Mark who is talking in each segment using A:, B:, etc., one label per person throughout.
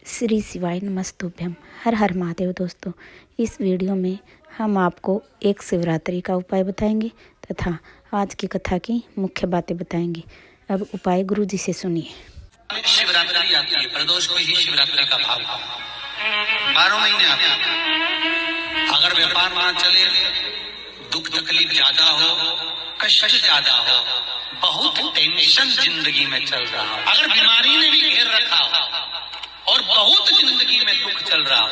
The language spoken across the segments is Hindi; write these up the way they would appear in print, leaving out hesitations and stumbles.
A: श्री शिवाय नमस्तुभ्यम। हर हर महादेव। दोस्तों, इस वीडियो में हम आपको एक शिवरात्रि का उपाय बताएंगे तथा आज की कथा की मुख्य बातें बताएंगे। अब उपाय गुरु जी से सुनिए।
B: शिवरात्रि आती है, प्रदोष को ही शिवरात्रि का भाव 12 महीने आते हैं। अगर व्यापार ना चले, दुख तकलीफ ज्यादा हो, कष्ट ज्यादा हो, बहुत टेंशन जिंदगी में चल रहा हो, अगर बीमारी ने भी घेर रखा हो और बहुत जिंदगी में दुख चल रहा हो,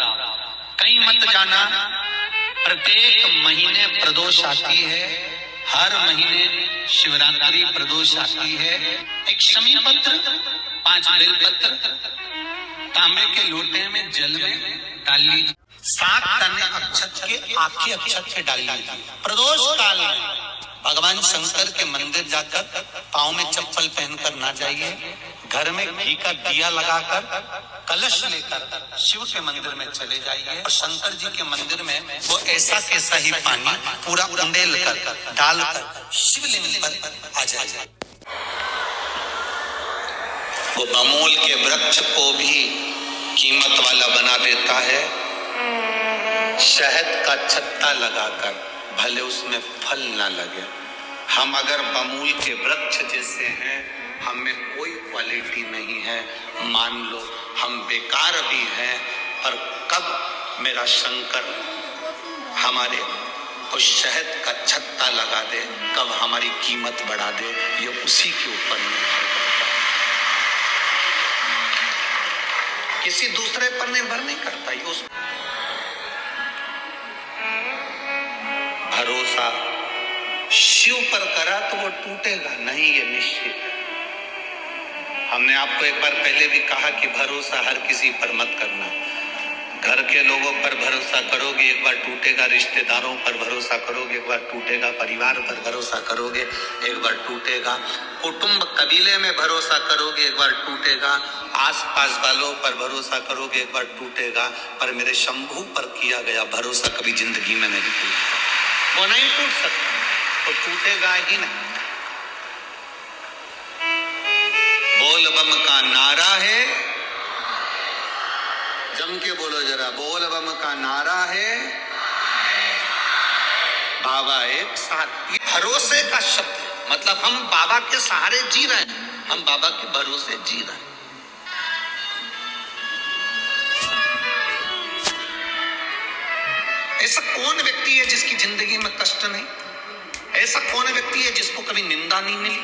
B: कहीं मत जाना। प्रत्येक महीने प्रदोष आती है, हर महीने शिवरात्रि प्रदोष आती है। एक शमी पत्र, 5 बेलपत्र तांबे के लोटे में जल में डाल लीजिए। 7 तने अक्षत के आखे अक्षत के डाल लीजिए। प्रदोष काल में भगवान शंकर के मंदिर जाकर पाँव में चप्पल पहनकर ना जाइए। घर में घी का दिया लगाकर कलश लेकर शिव के मंदिर में चले जाइए और शंकर जी के मंदिर में वो ऐसा कैसा ही पानी पूरा उंडेल कर डालकर शिवलिंग पर आ जाइए। वो बमोल के वृक्ष को भी कीमत वाला बना देता है। शहद का छत्ता लगाकर भले उसमें फल ना लगे। हम अगर बमूल के वृक्ष जैसे हैं, हमें कोई क्वालिटी नहीं है, मान लो हम बेकार भी हैं, पर कब मेरा शंकर हमारे उस शहद का छत्ता लगा दे, कब हमारी कीमत बढ़ा दे, ये उसी के ऊपर निर्भर करता है, किसी दूसरे पर निर्भर नहीं करता। ये उस भरोसा शिव पर करा तो वो टूटेगा नहीं, ये निश्चित। हमने आपको एक बार पहले भी कहा कि भरोसा हर किसी पर मत करना। घर के लोगों पर भरोसा करोगे, एक बार टूटेगा। रिश्तेदारों पर भरोसा करोगे, एक बार टूटेगा। परिवार पर भरोसा करोगे, एक बार टूटेगा। कुटुंब कबीले में भरोसा करोगे, एक बार टूटेगा। आसपास वालों पर भरोसा करोगे, एक बार टूटेगा। पर मेरे शंभू पर किया गया भरोसा कभी जिंदगी में नहीं टूटा। वो नहीं टूट सकता, वो टूटेगा ही नहीं। बोल बम का नारा है, जम के बोलो जरा। बोल बम का नारा है, बाबा एक साथ। ये भरोसे का शब्द है, मतलब हम बाबा के सहारे जी रहे हैं, हम बाबा के भरोसे जी रहे हैं। ऐसा कौन व्यक्ति है जिसकी जिंदगी में कष्ट नहीं? ऐसा कौन व्यक्ति है जिसको कभी निंदा नहीं मिली?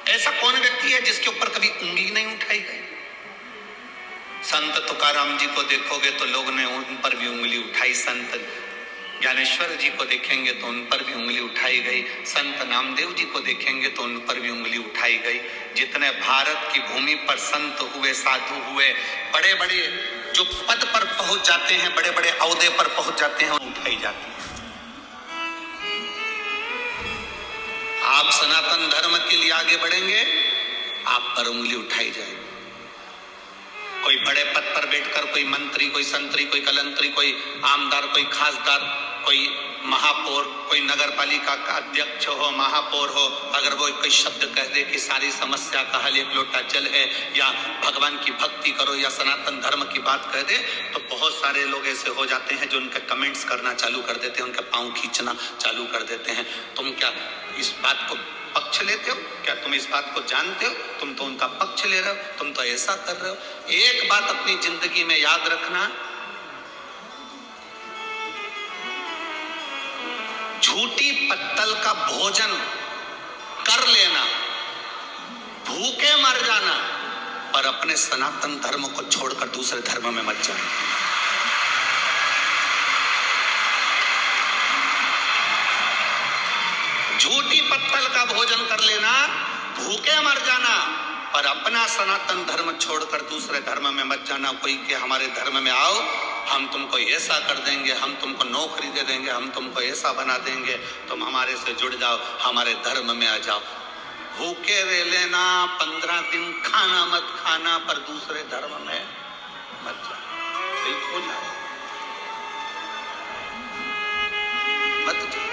B: ऐसा कौन व्यक्ति है जिसके ऊपर कभी उंगली नहीं उठाई गई? संत तुकाराम जी को देखोगे तो लोग ने उन पर भी उंगली उठाई। संत ज्ञानेश्वर जी को देखेंगे तो उन पर भी उंगली उठाई गई। संत नामदेव जी को देखेंगे तो उन पर भी उंगली उठाई गई। जितने भारत की भूमि पर संत हुए, साधु हुए, बड़े बड़े जो पद पर पहुंच जाते हैं, बड़े बड़े औहदे पर पहुंच जाते हैं, उठाई जाती है। आप सनातन धर्म के लिए आगे बढ़ेंगे, आप पर उंगली उठाई जाएगी। कोई बड़े पद पर बैठकर कोई मंत्री, कोई संतरी, कोई कलंतरी, कोई आमदार, कोई खासदार, कोई महापौर, कोई नगर पालिका का अध्यक्ष हो, महापौर हो, अगर वो कोई शब्द कह दे कि सारी समस्या का हल एक लोटा जल है, या भगवान की भक्ति करो, या सनातन धर्म की बात कह दे, तो बहुत सारे लोग ऐसे हो जाते हैं जो उनके कमेंट्स करना चालू कर देते हैं, उनके पांव खींचना चालू कर देते हैं। तुम क्या इस बात को पक्ष लेते हो? क्या तुम इस बात को जानते हो? तुम तो उनका पक्ष ले रहे हो, तुम तो ऐसा कर रहे हो। एक बात अपनी जिंदगी में याद रखना, झूठी पत्तल का भोजन कर लेना, भूखे मर जाना, पर अपने सनातन धर्म को छोड़कर दूसरे धर्म में मत जाना। झूठी पत्तल का भोजन कर लेना, भूखे मर जाना, पर अपना सनातन धर्म छोड़कर दूसरे धर्म में मत जाना। कोई के हमारे धर्म में आओ, हम तुमको ऐसा कर देंगे, हम तुमको नौकरी दे देंगे, हम तुमको ऐसा बना देंगे, तुम हमारे से जुड़ जाओ, हमारे धर्म में आ जाओ। भूखे रह लेना, 15 दिन खाना मत खाना, पर दूसरे धर्म में मत जाओ। ठीक हो जाओ, मत जाओ।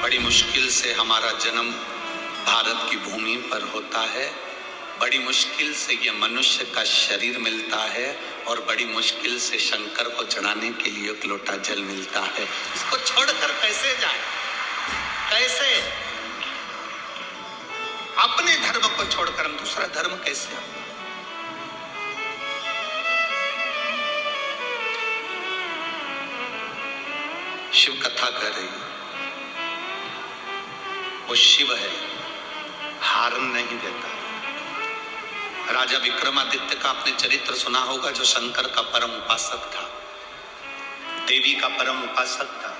B: बड़ी मुश्किल से हमारा जन्म भारत की भूमि पर पर होता है, बड़ी मुश्किल से ये मनुष्य का शरीर मिलता है और बड़ी मुश्किल से शंकर को चढ़ाने के लिए एक लोटा जल मिलता है। इसको छोड़कर कैसे जाए? कैसे अपने धर्म को छोड़कर हम दूसरा धर्म कैसे? शिव कथा कह रही है, वो शिव है, हार नहीं देता। राजा विक्रमादित्य का आपने चरित्र सुना होगा, जो शंकर का परम उपासक था, देवी का परम उपासक था।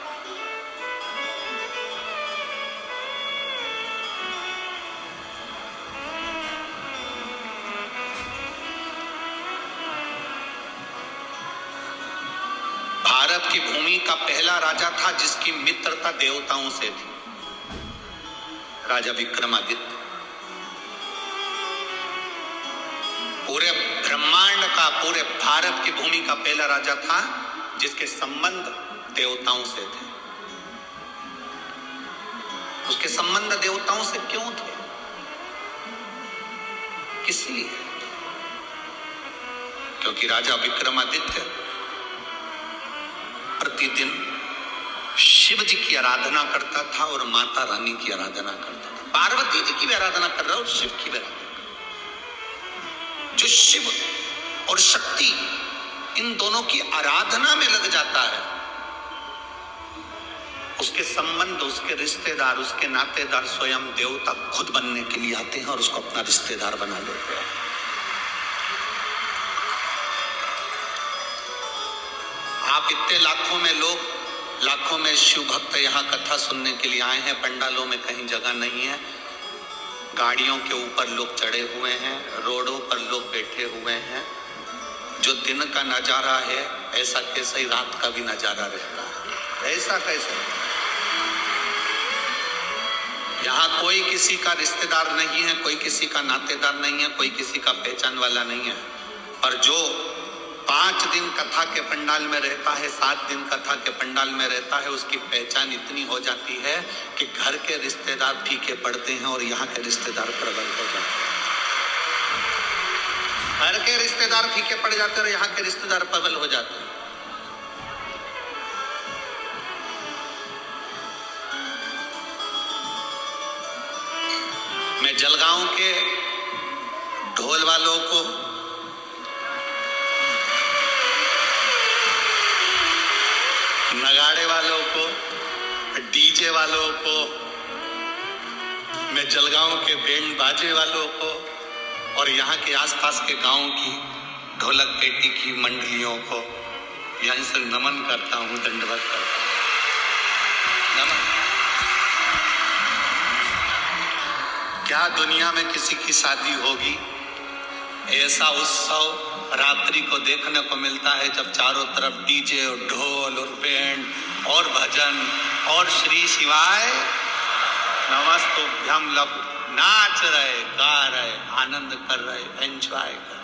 B: भारत की भूमि का पहला राजा था जिसकी मित्रता देवताओं से थी, राजा विक्रमादित्य। पूरे ब्रह्मांड का, पूरे भारत की भूमि का पहला राजा था जिसके संबंध देवताओं से थे। उसके संबंध देवताओं से क्यों थे? किस लिए? क्योंकि राजा विक्रमादित्य प्रतिदिन शिव जी की आराधना करता था और माता रानी की आराधना करता था। पार्वती जी की भी आराधना कर रहा और शिव की भी आराधना। जो शिव और शक्ति इन दोनों की आराधना में लग जाता है, उसके संबंध, उसके रिश्तेदार, उसके नातेदार स्वयं देवता खुद बनने के लिए आते हैं और उसको अपना रिश्तेदार बना लेते हैं। आप इतने लाखों में लोग, लाखों में शिव भक्त यहाँ कथा सुनने के लिए आए हैं, पंडालों में कहीं जगह नहीं है, गाड़ियों के ऊपर लोग चढ़े हुए हैं, रोडों पर लोग बैठे हुए हैं। जो दिन का नजारा है ऐसा कैसे ही रात का भी नजारा रहता है, ऐसा कैसे? यहाँ कोई किसी का रिश्तेदार नहीं है, कोई किसी का नातेदार नहीं है, कोई किसी का पहचान वाला नहीं है। पर जो 5 दिन कथा के पंडाल में रहता है, 7 दिन कथा के पंडाल में रहता है, उसकी पहचान इतनी हो जाती है कि घर के रिश्तेदार फीके पड़ते हैं और यहाँ के रिश्तेदार प्रबल हो जाते हैं। घर के रिश्तेदार फीके पड़ जाते हैं और यहाँ के रिश्तेदार प्रबल हो जाते हैं। मैं जलगांव के ढोल वालों को, नगाड़े वालों को, डीजे वालों को, मैं जलगांव के बैंड बाजे वालों को और यहाँ के आसपास के गांव की ढोलक पेटी की मंडलियों को यहीं से नमन करता हूँ, दंडवत करता हूँ। नमन। क्या दुनिया में किसी की शादी होगी, ऐसा उत्सव रात्रि को देखने को मिलता है जब चारों तरफ डीजे और ढोल और बैंड और भजन और श्री शिवाय नमस्तुभ्यम लोग नाच रहे, गा रहे, आनंद कर रहे, एंजॉय कर रहे।